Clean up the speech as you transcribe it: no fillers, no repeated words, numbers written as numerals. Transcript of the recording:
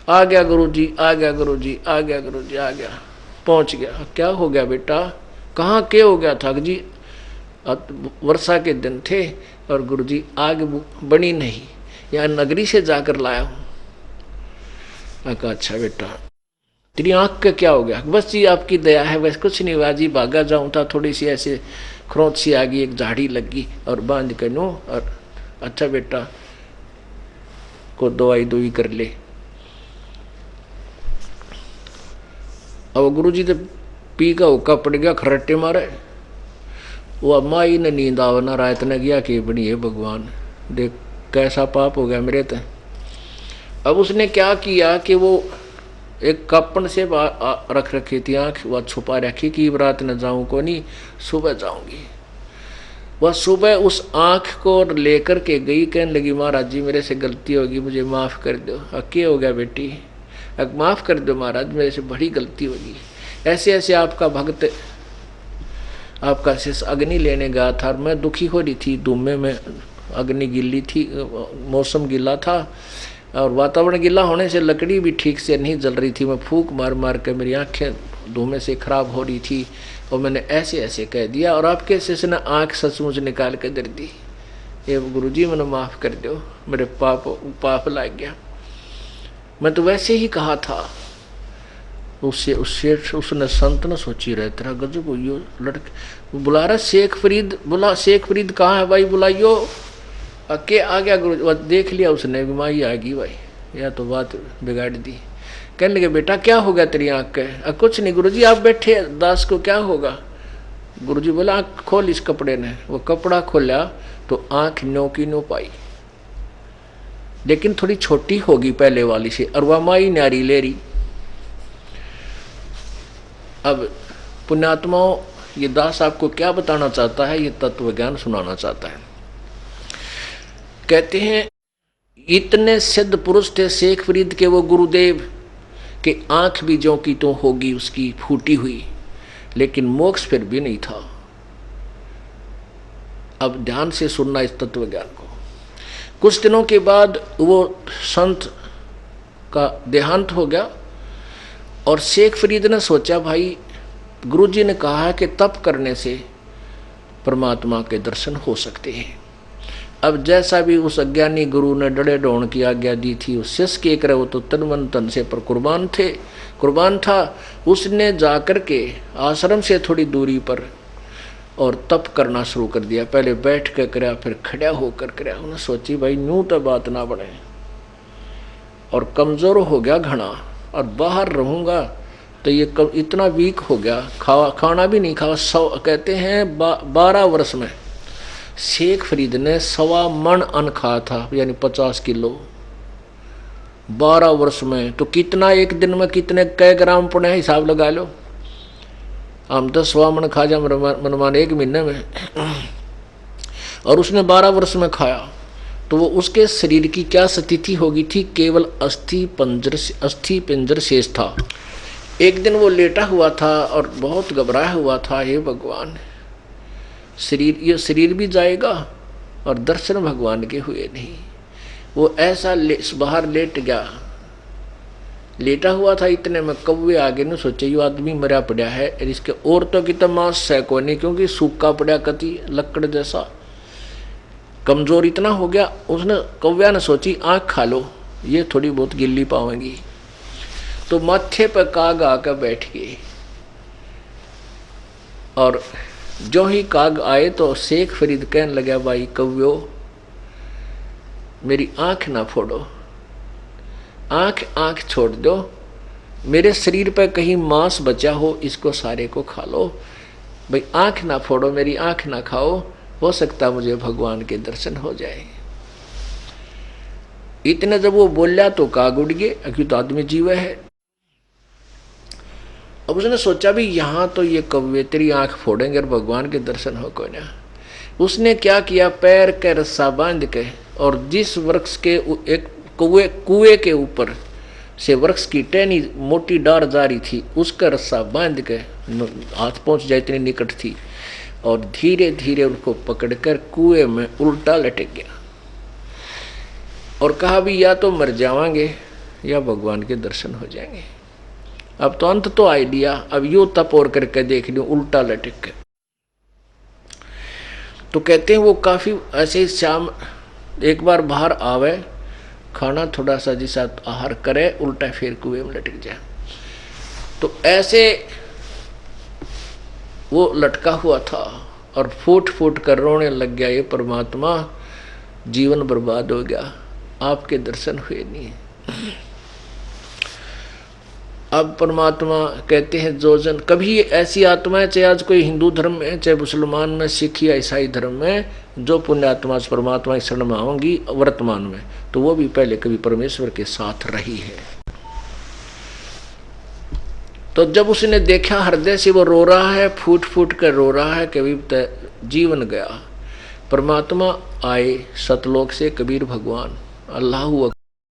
आ गया गुरुजी, आ गया गुरुजी, आ गया गुरुजी, आ गया, पहुंच गया। क्या हो गया बेटा, कहाँ के हो गया था जी? वर्षा के दिन थे और गुरुजी आग बनी नहीं, यहाँ नगरी से जाकर लाया हूँ। मैं कहा अच्छा बेटा, तेरी आंख का क्या हो गया? बस जी आपकी दया है, बस कुछ नहीं हुआ जी, भागा जाऊं था, थोड़ी सी ऐसे खरोंच सी आ गई, एक झाड़ी लगी और बांध कर नो। और अच्छा बेटा को दवाई दुई कर ले। अब गुरुजी तो पी का हुक्का पड़ गया, खरट्टे मारे। वो माई ने नींद आवना रात ने गया कि बनी है भगवान, देख कैसा पाप हो गया मेरे ते। अब उसने क्या किया कि वो एक कपन से रख रखी थी आँख, वह छुपा रखी कि रात न जाऊं को नहीं, सुबह जाऊंगी। वह सुबह उस आँख को लेकर के गई, कहने लगी महाराज जी मेरे से गलती होगी, मुझे माफ़ कर दो। क्या हो गया बेटी? माफ़ कर दो महाराज, मेरे से बड़ी गलती होगी। ऐसे ऐसे आपका भक्त आपका शिष्य अग्नि लेने गया था और मैं दुखी हो रही थी, धुएं में अग्नि गिल्ली थी, मौसम गिला था और वातावरण गिला होने से लकड़ी भी ठीक से नहीं जल रही थी। मैं फूंक मार मार कर मेरी आंखें धुएं से खराब हो रही थी और मैंने ऐसे ऐसे कह दिया और आपके शिष्य ने आँख सचमुच निकाल कर दे दी। ये गुरुजी मैंने माफ़ कर दो, मेरे पाप लग गया। मैं तो वैसे ही कहा था। उसने संत ने सोची रहे तेरा गजब यो लड़के बुला रहा शेख फरीद, बुला शेख फरीद कहाँ है भाई, बुलाइयो। के आ गया गुरु, देख लिया उसने भी माई आ गई भाई, या तो बात बिगाड़ दी। कहने लगे बेटा क्या हो गया तेरी आँख के? कुछ नहीं गुरुजी आप बैठे, दास को क्या होगा? गुरुजी बोला आँख खोल इस कपड़े ने। वो कपड़ा खोला तो आँख नो की नो पाई, लेकिन थोड़ी छोटी होगी पहले वाली से, और वह माई नारी ले रही। अब पुण्यात्माओं, ये दास आपको क्या बताना चाहता है? ये तत्व ज्ञान सुनाना चाहता है। कहते हैं इतने सिद्ध पुरुष थे शेख फरीद के वो गुरुदेव कि आंख भी जो की तो होगी उसकी फूटी हुई, लेकिन मोक्ष फिर भी नहीं था। अब ध्यान से सुनना इस तत्व ज्ञान को। कुछ दिनों के बाद वो संत का देहांत हो गया और शेख फरीद ने सोचा भाई गुरुजी ने कहा है कि तप करने से परमात्मा के दर्शन हो सकते हैं। अब जैसा भी उस अज्ञानी गुरु ने डड़े डोण की आज्ञा दी थी, उस शिष्य के करे वो तो तन मन तन से पर कुर्बान था। उसने जाकर के आश्रम से थोड़ी दूरी पर और तप करना शुरू कर दिया। पहले बैठ कर कराया, फिर खड़ा होकर कराया। उन्होंने सोची भाई यूं तो बात ना बने, और कमजोर हो गया घना, और बाहर रहूंगा तो ये इतना वीक हो गया, खाना भी नहीं खावा। कहते हैं 12 वर्ष में शेख फरीद ने 1.25 मन अन्न खाया था, यानी 50 किलो 12 वर्ष में। तो कितना एक दिन में कितने कै ग्राम पड़े हिसाब लगा लो। हम तो 1.25 मन खा जा मनमान एक महीने में, और उसने 12 वर्ष में खाया। तो वो उसके शरीर की क्या स्थिति होगी थी? केवल अस्थि पिंजर शेष था। एक दिन वो लेटा हुआ था और बहुत घबराया हुआ था, हे भगवान ये शरीर भी जाएगा और दर्शन भगवान के हुए नहीं। वो ऐसा बाहर लेट गया, लेटा हुआ था। इतने में कौवे आगे न सोचे यो आदमी मरा पड़ा है, इसके औरतों की तो मांस है को नहीं, क्योंकि सूखा पड़ा कति लकड़ जैसा, कमजोर इतना हो गया। उसने कौव्या ने सोची आँख खा लो, ये थोड़ी बहुत गिल्ली पावेंगी। तो माथे पर काग आकर बैठ गए, और जो ही काग आए तो शेख फरीद कहने लगा भाई कव्यो मेरी आंख ना फोड़ो, आंख छोड़ दो, मेरे शरीर पर कहीं मांस बचा हो इसको सारे को खा लो, भाई आंख ना फोड़ो, मेरी आंख ना खाओ, हो सकता मुझे भगवान के दर्शन हो जाए। इतने जब वो बोलिया तो काग उड़ गए, क्योंकि तो आदमी जीव है। अब उसने सोचा भी यहाँ तो ये कौवे तेरी आंख फोड़ेंगे और भगवान के दर्शन हो को ना। उसने क्या किया, पैर के रस्सा बांध के, और जिस वृक्ष के एक कुएं के ऊपर से वृक्ष की टहनी मोटी डार जा रही थी, उसका रस्सा बांध के हाथ पहुंच जाए इतनी निकट थी, और धीरे धीरे उनको पकड़कर कुएं में उल्टा लटक गया और कहा भी या तो मर जावांगे या भगवान के दर्शन हो जाएंगे। अब तो अंत तो आइडिया, अब यो तप और करके देख लियो उल्टा लटक के। तो कहते हैं वो काफी ऐसे शाम एक बार बाहर आवे, खाना थोड़ा सा जिसा आहार करे, उल्टा फिर कुएं में लटक जाए। तो ऐसे वो लटका हुआ था और फूट फूट कर रोने लग गया, ये परमात्मा जीवन बर्बाद हो गया, आपके दर्शन हुए नहीं। अब परमात्मा कहते हैं जो जन कभी ऐसी आत्मा है, चाहे आज कोई हिंदू धर्म में, चाहे मुसलमान में, सिख या ईसाई धर्म में, जो पुण्य आत्मा परमात्मा की शरण में आऊंगी वर्तमान में, तो वो भी पहले कभी परमेश्वर के साथ रही है। तो जब उसने देखा हृदय से वो रो रहा है, फूट फूट कर रो रहा है, कभी जीवन गया, परमात्मा आए सतलोक से, कबीर भगवान, अल्लाह